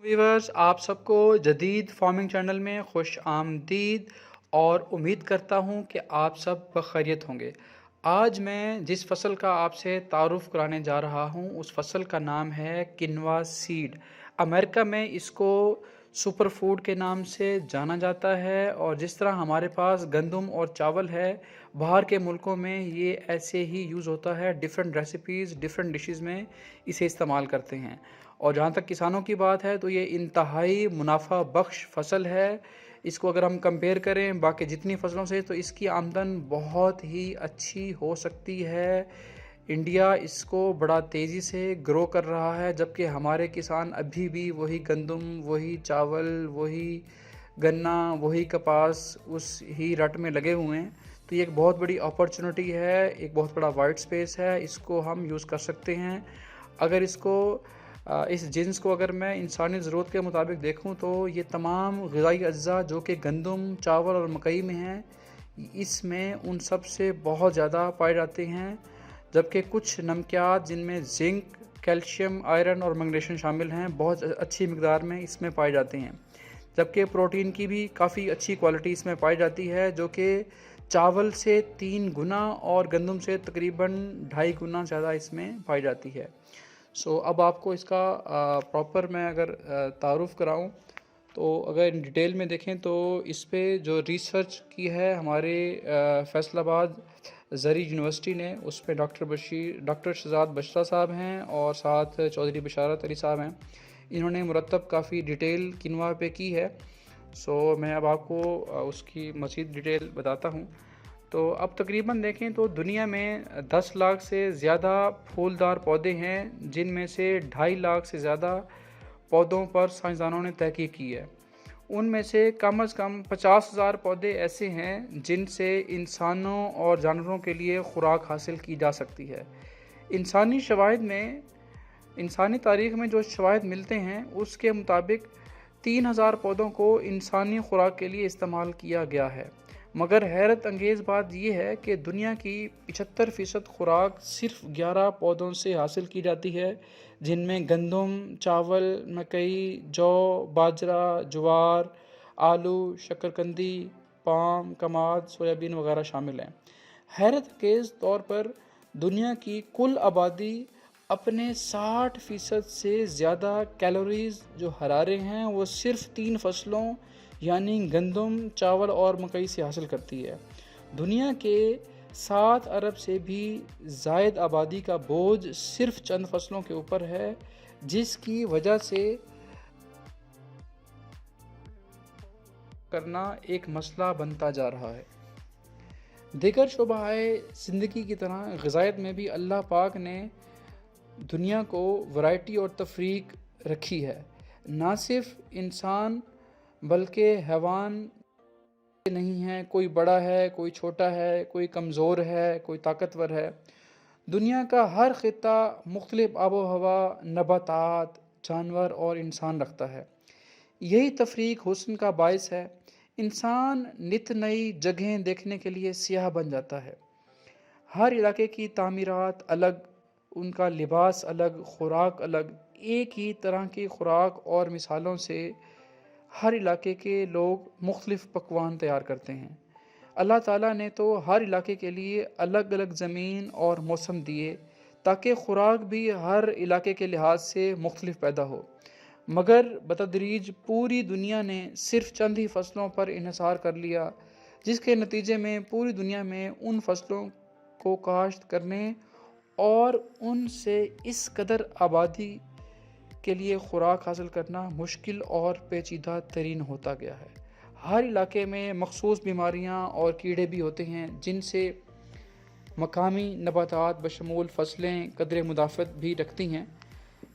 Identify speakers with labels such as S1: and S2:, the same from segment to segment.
S1: Viewers, आप सबको जदीद फार्मिंग चैनल में खुश आमदीद और उम्मीद करता हूँ कि आप सब बखैरियत होंगे। आज मैं जिस फसल का आपसे तारुफ़ कराने जा रहा हूँ उस फसल का नाम है किनवा सीड। अमेरिका में इसको सुपर फूड के नाम से जाना जाता है और जिस तरह हमारे पास गंदम और चावल है, बाहर के मुल्कों में ये ऐसे ही यूज़ होता है। डिफरेंट रेसिपीज़, डिफरेंट डिशेज़ में इसे इस्तेमाल करते हैं। और जहाँ तक किसानों की बात है तो ये इंतहाई मुनाफा बख्श फसल है। इसको अगर हम कंपेयर करें बाकी जितनी फसलों से तो इसकी आमदन बहुत ही अच्छी हो सकती है। इंडिया इसको बड़ा तेज़ी से ग्रो कर रहा है, जबकि हमारे किसान अभी भी वही गंदम, वही चावल, वही गन्ना, वही कपास उस ही रट में लगे हुए हैं। तो ये एक बहुत बड़ी अपॉर्चुनिटी है, एक बहुत बड़ा वाइट स्पेस है, इसको हम यूज़ कर सकते हैं। अगर इसको इस जिन्स को अगर मैं इंसानी ज़रूरत के मुताबिक देखूं तो ये तमाम ग़िज़ाई अज्जा जो कि गंदम, चावल और मकई में हैं, इसमें उन सब से बहुत ज़्यादा पाए जाते हैं। जबकि कुछ नमकियात जिनमें ज़िंक, कैल्शियम, आयरन और मैग्नीशियम शामिल हैं, बहुत अच्छी मिकदार में इसमें पाए जाते हैं। जबकि प्रोटीन की भी काफ़ी अच्छी क्वालिटी इसमें पाई जाती है, जो कि चावल से 3 गुना और गंदम से तकरीबन 2.5 गुना ज़्यादा इसमें पाई जाती है। अब आपको इसका प्रॉपर मैं अगर तारुफ़ कराऊँ तो अगर इन डिटेल में देखें तो इस पे जो रिसर्च की है हमारे फैसलाबाद ज़री यूनिवर्सिटी ने, उस पे डॉक्टर शहजाद बशरा साहब हैं और साथ चौधरी बशारत अली साहब हैं। इन्होंने मुरतब काफ़ी डिटेल किनवा पे की है। मैं अब आपको उसकी मज़ीद डिटेल बताता हूँ। तो अब तकरीबन देखें तो दुनिया में 10 लाख से ज़्यादा फूलदार पौधे हैं, जिनमें से 2.5 लाख से ज़्यादा पौधों पर साइंसदानों ने तहकीक की है। उनमें से कम से कम 50,000 पौधे ऐसे हैं जिनसे इंसानों और जानवरों के लिए खुराक हासिल की जा सकती है। इंसानी शवाहिद में इंसानी तारीख़ में जो शवाहिद मिलते हैं उसके मुताबिक 3,000 पौधों को इंसानी खुराक के लिए इस्तेमाल किया गया है। मगर हैरत अंगेज़ बात यह है कि दुनिया की 75% खुराक सिर्फ 11 पौधों से हासिल की जाती है, जिनमें गंदम, चावल, मकई, जौ, बाजरा, ज्वार, आलू, शक्करकंदी, पाम, कमाद, सोयाबीन वगैरह शामिल हैं। हैरत अंगेज़ तौर पर दुनिया की कुल आबादी अपने 60% से ज़्यादा कैलोरीज़ जो हरारे हैं वो सिर्फ 3 फसलों यानी गंदम, चावल और मकई से हासिल करती है। दुनिया के 7 अरब से भी ज़ायद आबादी का बोझ सिर्फ चंद फसलों के ऊपर है, जिसकी वजह से करना एक मसला बनता जा रहा है। दीगर शोबाए ज़िंदगी की तरह ग़िज़ायत में भी अल्लाह पाक ने दुनिया को वैरायटी और तफरीक रखी है। ना सिर्फ इंसान बल्कि हैवान नहीं है, कोई बड़ा है, कोई छोटा है, कोई कमज़ोर है, कोई ताकतवर है। दुनिया का हर ख़ित्ता मुख्तलिफ आबो हवा, नबातात, जानवर और इंसान रखता है। यही तफरीक हुस्न का बायस है। इंसान नित नई जगहें देखने के लिए सियाह बन जाता है। हर इलाके की तामीरात अलग, उनका लिबास अलग, खुराक अलग। एक ही तरह की खुराक और मिसालों से हर इलाके के लोग मुख्तलिफ पकवान तैयार करते हैं। अल्लाह ताला ने तो हर इलाके के लिए अलग अलग ज़मीन और मौसम दिए ताकि खुराक भी हर इलाके के लिहाज से मुख्तलिफ पैदा हो। मगर बतदरीज पूरी दुनिया ने सिर्फ चंद ही फसलों पर इन्हिसार कर लिया, जिसके नतीजे में पूरी दुनिया में उन फसलों को काश्त करने और उनसे इस कदर आबादी के लिए खुराक हासिल करना मुश्किल और पेचीदा तरीन होता गया है। हर इलाके में मखसूस बीमारियां और कीड़े भी होते हैं, जिनसे मकामी नबातात बशमूल फसलें कदर मुदाफ़त भी रखती हैं।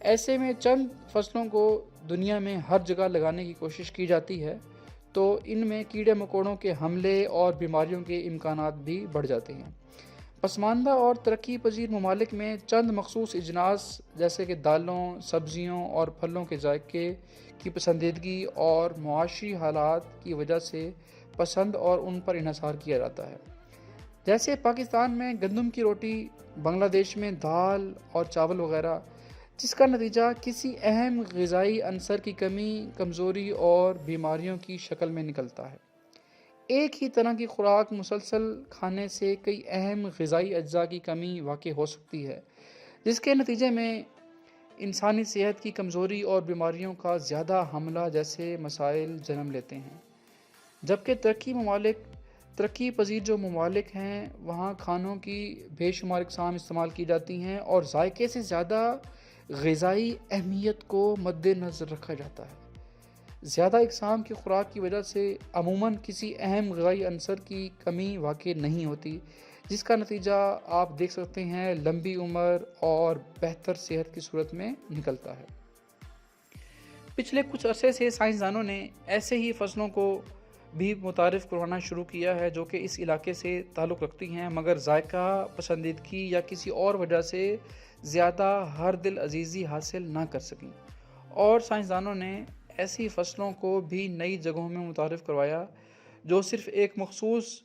S1: ऐसे में चंद फसलों को दुनिया में हर जगह लगाने की कोशिश की जाती है, तो इनमें कीड़े मकोड़ों के हमले और बीमारियों के इम्कानात भी बढ़ जाते हैं। पसमानदा और तरक्की पजीर ममालिक में चंद मखसूस इजनास जैसे कि दालों, सब्ज़ियों और फलों के जायके की पसंदीदगी और मुआशी हालात की वजह से पसंद और उन पर इन्हसार किया जाता है। जैसे पाकिस्तान में गंदम की रोटी, बांग्लादेश में दाल और चावल वगैरह, जिसका नतीजा किसी अहम ग़िज़ाई अंसर की कमी, कमज़ोरी और बीमारियों की शक्ल में निकलता है। एक ही तरह की खुराक मुसलसल खाने से कई अहम ग़िज़ाई अज्जा की कमी वाक़ई हो सकती है, जिसके नतीजे में इंसानी सेहत की कमज़ोरी और बीमारियों का ज़्यादा हमला जैसे मसाइल जन्म लेते हैं। जबकि तरक्की पज़ीर जो ममालिक हैं, वहाँ खानों की बेशुमार इक़साम इस्तेमाल की जाती हैं और ज़ायके से ज़्यादा ग़िज़ाई अहमियत को मद्देनज़र रखा जाता है। ज़्यादा इक़साम की खुराक की वजह से अमूमन किसी अहम ग़िज़ाई अंसर की कमी वाक़ई नहीं होती, जिसका नतीजा आप देख सकते हैं लंबी उम्र और बेहतर सेहत की सूरत में निकलता है। पिछले कुछ अरसे से साइंसदानों ने ऐसे ही फसलों को भी मुतारिफ़ करवाना शुरू किया है जो कि इस इलाके से ताल्लुक़ रखती हैं, मगर जायका, पसंदीदगी या किसी और वजह से ज़्यादा हर दिल अज़ीज़ी हासिल ना कर सकें, और साइंसदानों ने ऐसी फ़सलों को भी नई जगहों में मुतारिफ़ करवाया जो सिर्फ़ एक मख़सूस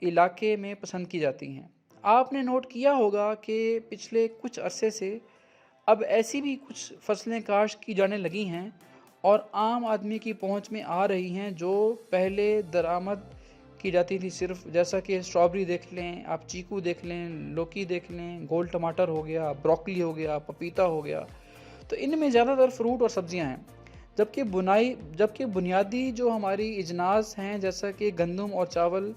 S1: इलाके में पसंद की जाती हैं। आपने नोट किया होगा कि पिछले कुछ अरसे से अब ऐसी भी कुछ फसलें काश्त की जाने लगी हैं और आम आदमी की पहुंच में आ रही हैं जो पहले दरामद की जाती थी सिर्फ, जैसा कि स्ट्रॉबेरी देख लें, आप चीकू देख लें, लौकी देख लें, गोल टमाटर हो गया, ब्रोकली हो गया, पपीता हो गया। तो इनमें ज़्यादातर फ्रूट और सब्जियां हैं। जबकि बुनियादी जो हमारी इजनास हैं, जैसा कि गंदम और चावल,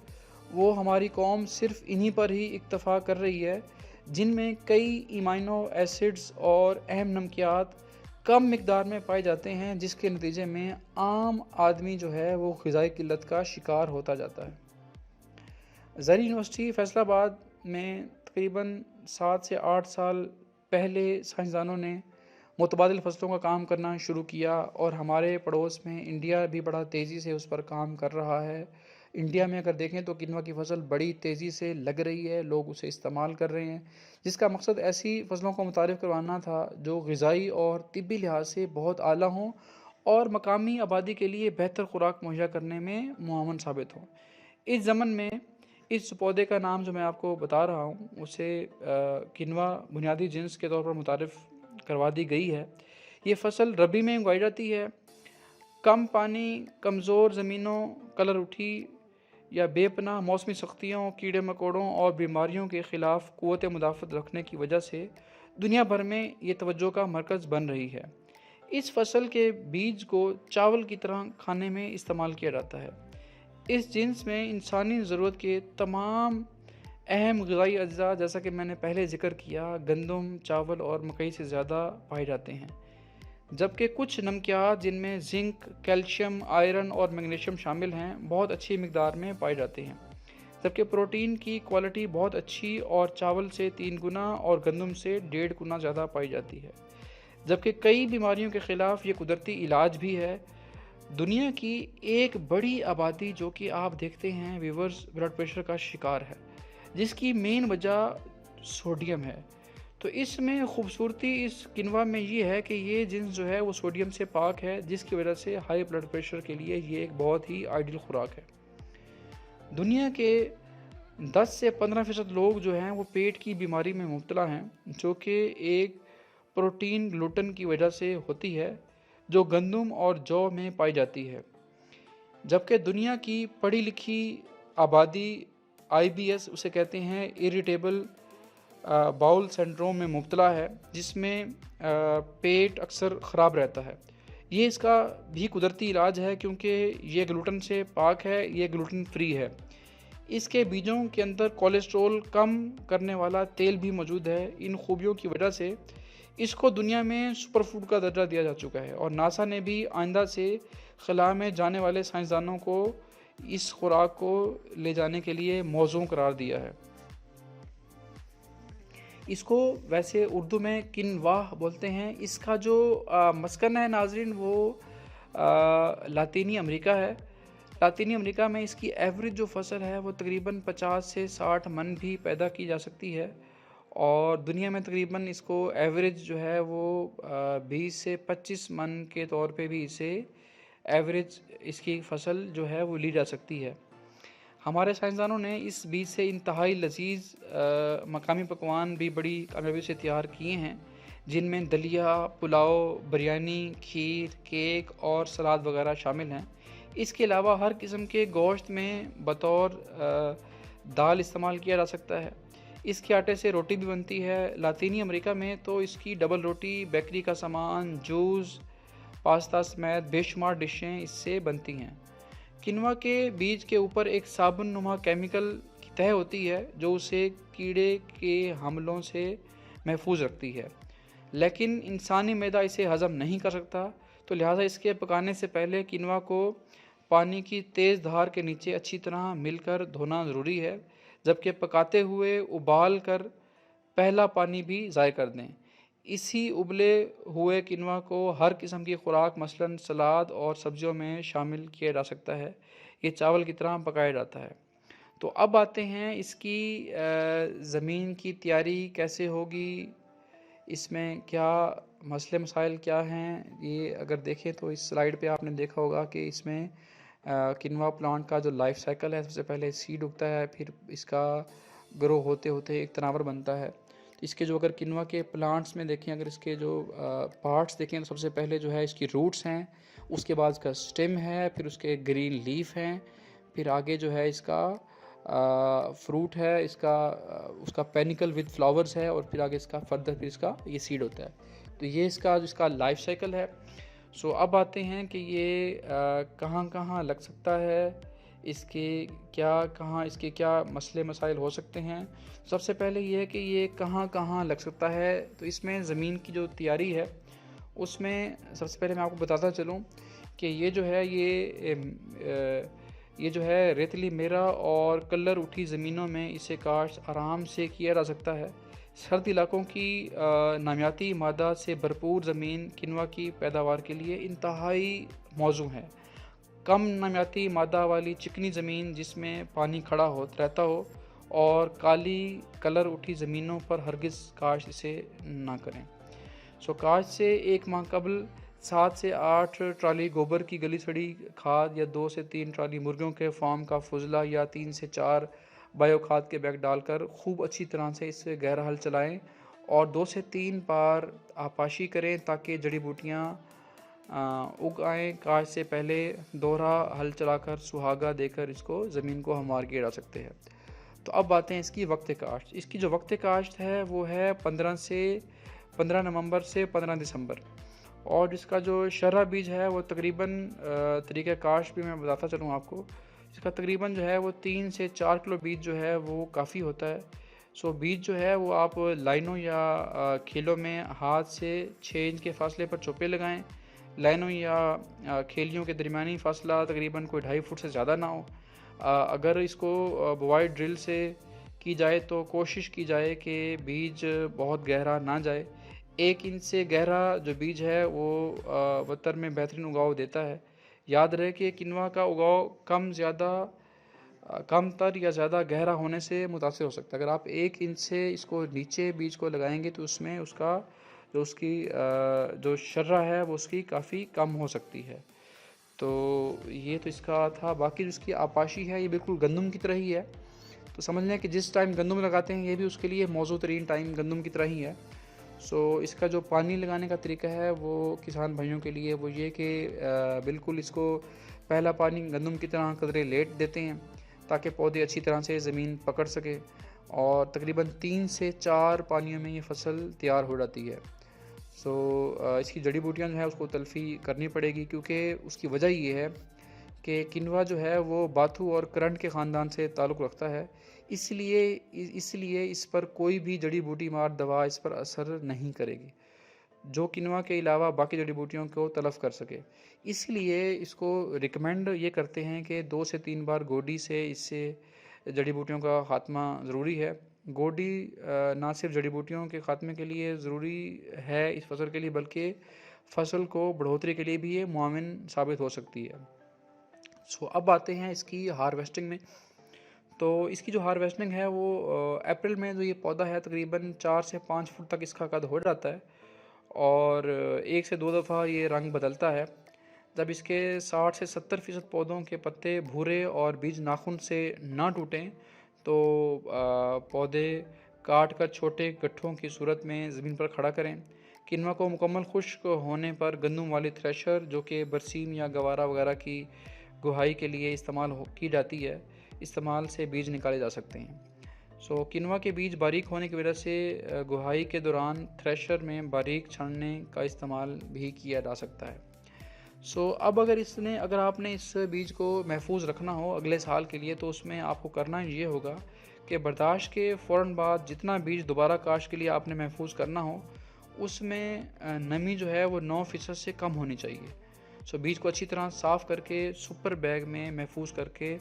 S1: वो हमारी कौम सिर्फ इन्हीं पर ही इक्तफ़ा कर रही है, जिनमें कई अमीनो एसिड्स और अहम नमकियात कम मिकदार में पाए जाते हैं, जिसके नतीजे में आम आदमी जो है वो ग़िज़ाई किल्लत का शिकार होता जाता है। ज़री यूनिवर्सिटी फैसलाबाद में तकरीबन 7 से 8 साल पहले साइंसदानों ने मुतबादिल फसलों का काम करना शुरू किया, और हमारे पड़ोस में इंडिया भी बड़ा तेज़ी से उस पर काम कर रहा है। इंडिया में अगर देखें तो किन्वा की फ़सल बड़ी तेज़ी से लग रही है, लोग उसे इस्तेमाल कर रहे हैं, जिसका मकसद ऐसी फ़सलों को मुतारिफ़ करवाना था जो ग़िज़ाई और तिब्बी लिहाज से बहुत आला हों और मकामी आबादी के लिए बेहतर खुराक मुहैया करने में मुआवन साबित हों। इस ज़मन में इस पौधे का नाम जो मैं आपको बता रहा हूँ उसे किन्वा बुनियादी जिन्स के तौर पर मुतारिफ़ करवा दी गई है। ये फ़सल रबी में उगाई जाती है। कम पानी, कमज़ोर ज़मीनों, कलर उठी या बेपनाह मौसमी सख्तियों, कीड़े मकोड़ों और बीमारियों के ख़िलाफ़ क़ुव्वत मुदाफ़त रखने की वजह से दुनिया भर में ये तवज्जो का मरकज़ बन रही है। इस फसल के बीज को चावल की तरह खाने में इस्तेमाल किया जाता है। इस जिन्स में इंसानी ज़रूरत के तमाम अहम ग़िज़ाई अज्जा, जैसा कि मैंने पहले ज़िक्र किया, गंदम, चावल और मकई से ज़्यादा पाए जाते हैं। जबकि कुछ नमकियात जिनमें जिंक, कैल्शियम, आयरन और मैग्नीशियम शामिल हैं, बहुत अच्छी मिकदार में पाए जाते हैं। जबकि प्रोटीन की क्वालिटी बहुत अच्छी और चावल से 3 गुना और गंदम से 1.5 गुना ज़्यादा पाई जाती है। जबकि कई बीमारियों के ख़िलाफ़ ये कुदरती इलाज भी है। दुनिया की एक बड़ी आबादी, जो कि आप देखते हैं व्यूअर्स, ब्लड प्रेशर का शिकार है, जिसकी मेन वजह सोडियम है। तो इसमें खूबसूरती इस किन्वा में ये है कि ये जिन्स जो है वो सोडियम से पाक है, जिसकी वजह से हाई ब्लड प्रेशर के लिए ये एक बहुत ही आइडियल खुराक है। दुनिया के 10 से 15% लोग जो हैं वो पेट की बीमारी में मुब्तला हैं, जो कि एक प्रोटीन ग्लूटन की वजह से होती है, जो गंदम और जौ में पाई जाती है। जबकि दुनिया की पढ़ी लिखी आबादी IBS उसे कहते हैं, इरिटेबल बाउल सिंड्रोम में मुब्तला है, जिसमें पेट अक्सर ख़राब रहता है। ये इसका भी कुदरती इलाज है, क्योंकि ये ग्लूटन से पाक है, ये ग्लूटन फ्री है। इसके बीजों के अंदर कोलेस्ट्रॉल कम करने वाला तेल भी मौजूद है। इन खूबियों की वजह से इसको दुनिया में सुपर फूड का दर्जा दिया जा चुका है, और नासा ने भी आइंदा से खला में जाने वाले साइंसदानों को इस खुराक को ले जाने के लिए मौजूद करार दिया है। इसको वैसे उर्दू में किन्वाह बोलते हैं। इसका जो मस्कन है नाज़रीन, वो लातीनी अमेरिका है। लातीनी अमेरिका में इसकी एवरेज जो फसल है वो तकरीबन 50 से 60 मन भी पैदा की जा सकती है, और दुनिया में तकरीबन इसको एवरेज जो है वो 20 से 25 मन के तौर पे भी इसे एवरेज इसकी फसल जो है वो ली जा सकती है। हमारे साइंसदानों ने इस बीज से इंतहाई लजीज मकामी पकवान भी बड़ी कामयाबी से तैयार किए हैं, जिनमें दलिया, पुलाव, बिरयानी, खीर, केक और सलाद वगैरह शामिल हैं। इसके अलावा हर किस्म के गोश्त में बतौर दाल इस्तेमाल किया जा सकता है। इसके आटे से रोटी भी बनती है। लातीनी अमेरिका में तो इसकी डबल रोटी, बेकरी का सामान, जूस, पास्ता समेत बेशुमार डिशें इससे बनती हैं। किनवा के बीज के ऊपर एक साबुन नुमा केमिकल की तह होती है जो उसे कीड़े के हमलों से महफूज रखती है, लेकिन इंसानी मैदा इसे हज़म नहीं कर सकता, तो लिहाजा इसके पकाने से पहले किनवा को पानी की तेज़ धार के नीचे अच्छी तरह मिलकर धोना ज़रूरी है, जबकि पकाते हुए उबाल कर पहला पानी भी ज़ाय कर दें। इसी उबले हुए किनवा को हर किस्म की खुराक मसलन सलाद और सब्जियों में शामिल किया जा सकता है। ये चावल की तरह पकाया जाता है। तो अब आते हैं इसकी ज़मीन की तैयारी कैसे होगी, इसमें क्या मसले मसाइल क्या हैं। ये अगर देखें तो इस स्लाइड पे आपने देखा होगा कि इसमें किनवा प्लांट का जो लाइफ साइकिल है, सबसे पहले सीड उगता है, फिर इसका ग्रो होते होते एक तनावर बनता है। तो इसके जो अगर किनवा के प्लांट्स में देखें, अगर इसके जो पार्ट्स देखें तो सबसे पहले जो है इसकी रूट्स हैं, उसके बाद इसका स्टेम है, फिर उसके ग्रीन लीफ हैं, फिर आगे जो है इसका फ्रूट है, इसका उसका पेनिकल विद फ्लावर्स है, और फिर आगे इसका फर्दर फिर इसका ये सीड होता है। तो ये इसका लाइफ साइकिल है। सो अब आते हैं कि ये कहाँ कहाँ लग सकता है, इसके क्या मसले मसाइल हो सकते हैं। सबसे पहले ये है कि ये कहाँ कहाँ लग सकता है। तो इसमें ज़मीन की जो तैयारी है उसमें सबसे पहले मैं आपको बताता चलूँ कि ये जो है ये जो है रेतली मेरा और कलर उठी ज़मीनों में इसे काश्त आराम से किया जा सकता है। सर्द इलाकों की नामियाती मादा से भरपूर ज़मीन किनवा की पैदावार के लिए इंतहाई मौजू है। कम नामियाती मादा वाली चिकनी ज़मीन जिसमें पानी खड़ा हो रहता हो और काली कलर उठी ज़मीनों पर हरगिज़ काश्त इसे ना करें। सो काश्त से एक माह कबल 7 से 8 ट्राली गोबर की गली सड़ी खाद या 2 से 3 ट्राली मुर्गियों के फार्म का फुजला या 3 से 4 बायो खाद के बैग डालकर खूब अच्छी तरह से इसे गहरा हल चलाएं और 2 से 3 बार आपाशी करें ताकि जड़ी बूटियाँ उग आएँ। काश्त से पहले दोहरा हल चलाकर सुहागा देकर इसको ज़मीन को हमवार किया जा सकते हैं। तो अब बातें हैं इसकी वक्त काश्त। इसकी जो वक्त काश्त है वो है 15 नवंबर से 15 दिसंबर, और इसका जो शर्रा बीज है वो तकरीबन तरीक़े काश्त भी मैं बताता चलूँ आपको। इसका तकरीबन जो है वो 3 से 4 किलो बीज जो है वो काफ़ी होता है। सो बीज जो है वो आप लाइनों या खेलों में हाथ से 6 इंच के फासले पर चोपे लगाएं। लाइनों या खेलियों के दरमियानी फासला तकरीबन कोई 2.5 फुट से ज़्यादा ना हो। अगर इसको बुवाई ड्रिल से की जाए तो कोशिश की जाए कि बीज बहुत गहरा ना जाए। 1 इंच से गहरा जो बीज है वो वतर में बेहतरीन उगाव देता है। याद रहे कि किनवा का उगाव कम तर या ज़्यादा गहरा होने से मुतासिर हो सकता है। अगर आप 1 इंच से इसको नीचे बीज को लगाएंगे तो उसमें उसकी जो शर्रा है वो उसकी काफ़ी कम हो सकती है। तो ये तो इसका था। बाकी जो इसकी आपाशी है ये बिल्कुल गंदम की तरह ही है। तो समझ लें कि जिस टाइम गंदम लगाते हैं ये भी उसके लिए मौजू तरीन टाइम गंदम की तरह ही है। सो इसका जो पानी लगाने का तरीका है वो किसान भाइयों के लिए वो ये कि बिल्कुल इसको पहला पानी गंदम की तरह कदरे लेट देते हैं ताकि पौधे अच्छी तरह से ज़मीन पकड़ सके, और तकरीबन 3 से 4 पानियों में ये फसल तैयार हो जाती है। सो इसकी जड़ी बूटियाँ जो है उसको तल्फ़ी करनी पड़ेगी, क्योंकि उसकी वजह ये है कि किनवा जो है वो बाथू और करंट के ख़ानदान से ताल्लुक़ रखता है। इसलिए इस पर कोई भी जड़ी बूटी मार दवा इस पर असर नहीं करेगी जो किनवा के अलावा बाकी जड़ी बूटियों को तलफ़ कर सके। इसलिए इसको रिकमेंड ये करते हैं कि 2 से 3 बार गोडी से इससे जड़ी बूटियों का ख़ात्मा ज़रूरी है। गोडी ना सिर्फ जड़ी बूटियों के ख़ात्मे के लिए ज़रूरी है इस फसल के लिए, बल्कि फसल को बढ़ोतरी के लिए भी ये मुआविन साबित हो सकती है। सो अब आते हैं इसकी हार्वेस्टिंग में। तो इसकी जो हार्वेस्टिंग है वो अप्रैल में जो ये पौधा है तकरीबन 4 से 5 फुट तक इसका कद हो जाता है और 1 से 2 दफ़ा ये रंग बदलता है। जब इसके 60 से 70% पौधों के पत्ते भूरे और बीज नाखून से ना टूटें तो पौधे काट कर छोटे गट्ठों की सूरत में ज़मीन पर खड़ा करें। किनवा को मुकम्मल खुश्क होने पर गंदम वाली थ्रेशर जो कि बरसीम या गवारा वगैरह की गुहाई के लिए की जाती है, इस्तेमाल से बीज निकाले जा सकते हैं। किनवा के बीज बारीक होने की वजह से गुहाई के दौरान थ्रेशर में बारीक छानने का इस्तेमाल भी किया जा सकता है। अब अगर आपने इस बीज को महफूज रखना हो अगले साल के लिए, तो उसमें आपको करना ये होगा कि बर्दाश्त के फ़ौरन बाद जितना बीज दोबारा काश्त के लिए आपने महफूज करना हो, उसमें नमी जो है वो 9% से कम होनी चाहिए। बीज को अच्छी तरह साफ़ करके सुपर बैग में महफूज करके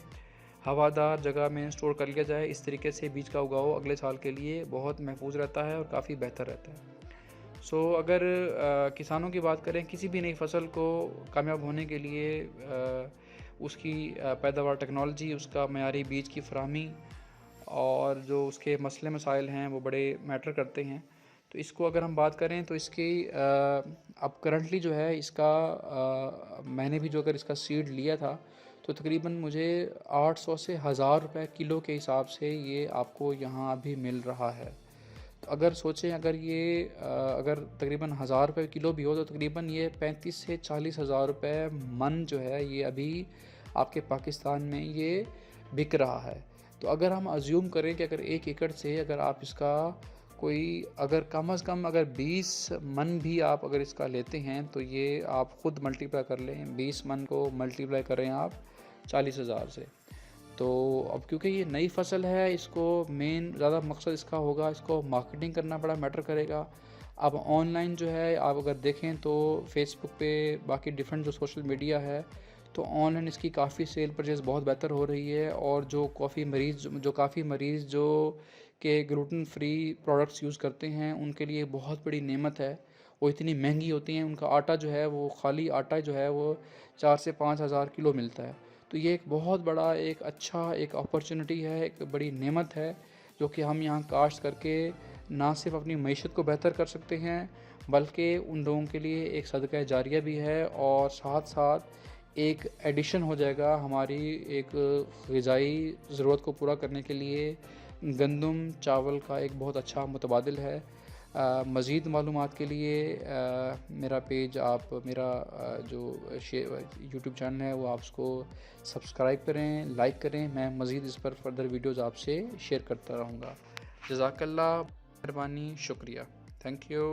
S1: हवादार जगह में स्टोर कर लिया जाए। इस तरीके से बीज का उगाव अगले साल के लिए बहुत महफूज रहता है और काफ़ी बेहतर रहता है। अगर किसानों की बात करें, किसी भी नई फसल को कामयाब होने के लिए उसकी पैदावार टेक्नोलॉजी, उसका मयारी बीज की फराहमी और जो उसके मसले मसाइल हैं वो बड़े मैटर करते हैं। तो इसको अगर हम बात करें तो इसकी अब करंटली जो है इसका मैंने भी जो अगर इसका सीड लिया था तो तकरीबन मुझे 800 से 1000 रुपये किलो के हिसाब से ये आपको यहाँ अभी मिल रहा है। तो अगर सोचें अगर तकरीबन 1000 रुपये किलो भी हो तो तकरीबन ये 35 से 40 हज़ार रुपये मन जो है ये अभी आपके पाकिस्तान में ये बिक रहा है। तो अगर हम अज्यूम करें कि अगर 1 एकड़ से अगर आप इसका अगर कम अज़ कम अगर 20 मन भी आप अगर इसका लेते हैं तो ये आप ख़ुद मल्टीप्लाई कर लें, 20 मन को मल्टीप्लाई करें आप 40,000 से। तो अब क्योंकि ये नई फसल है, इसको मेन ज़्यादा मकसद इसका होगा, इसको मार्केटिंग करना बड़ा मैटर करेगा। अब ऑनलाइन जो है आप अगर देखें तो फेसबुक पे बाकी डिफरेंट जो सोशल मीडिया है, तो ऑनलाइन इसकी काफ़ी सेल परचेज़ बहुत बेहतर हो रही है। और जो काफ़ी मरीज़ जो के ग्लूटेन फ्री प्रोडक्ट्स यूज़ करते हैं उनके लिए बहुत बड़ी नेमत है। वो इतनी महंगी होती हैं, उनका आटा जो है वो खाली आटा जो है वो 4 से 5 हज़ार किलो मिलता है। तो ये एक बहुत बड़ा एक अपॉर्चुनिटी है, एक बड़ी नेमत है जो कि हम यहाँ काश्त करके ना सिर्फ अपनी मईशत को बेहतर कर सकते हैं बल्कि उन लोगों के लिए एक सदका जारिया भी है और साथ साथ एक एडिशन हो जाएगा हमारी एक ग़िज़ाई ज़रूरत को पूरा करने के लिए। गंदम चावल का एक बहुत अच्छा मुतबादिल है। मज़ीद मालूमात के लिए मेरा जो यूट्यूब चैनल है वो आप उसको सब्सक्राइब करें, लाइक करें। मैं मज़ीद इस पर फर्दर वीडियोज़ आपसे शेयर करता रहूँगा। जज़ाकल्लाह, मेहरबानी, शुक्रिया, थैंक यू।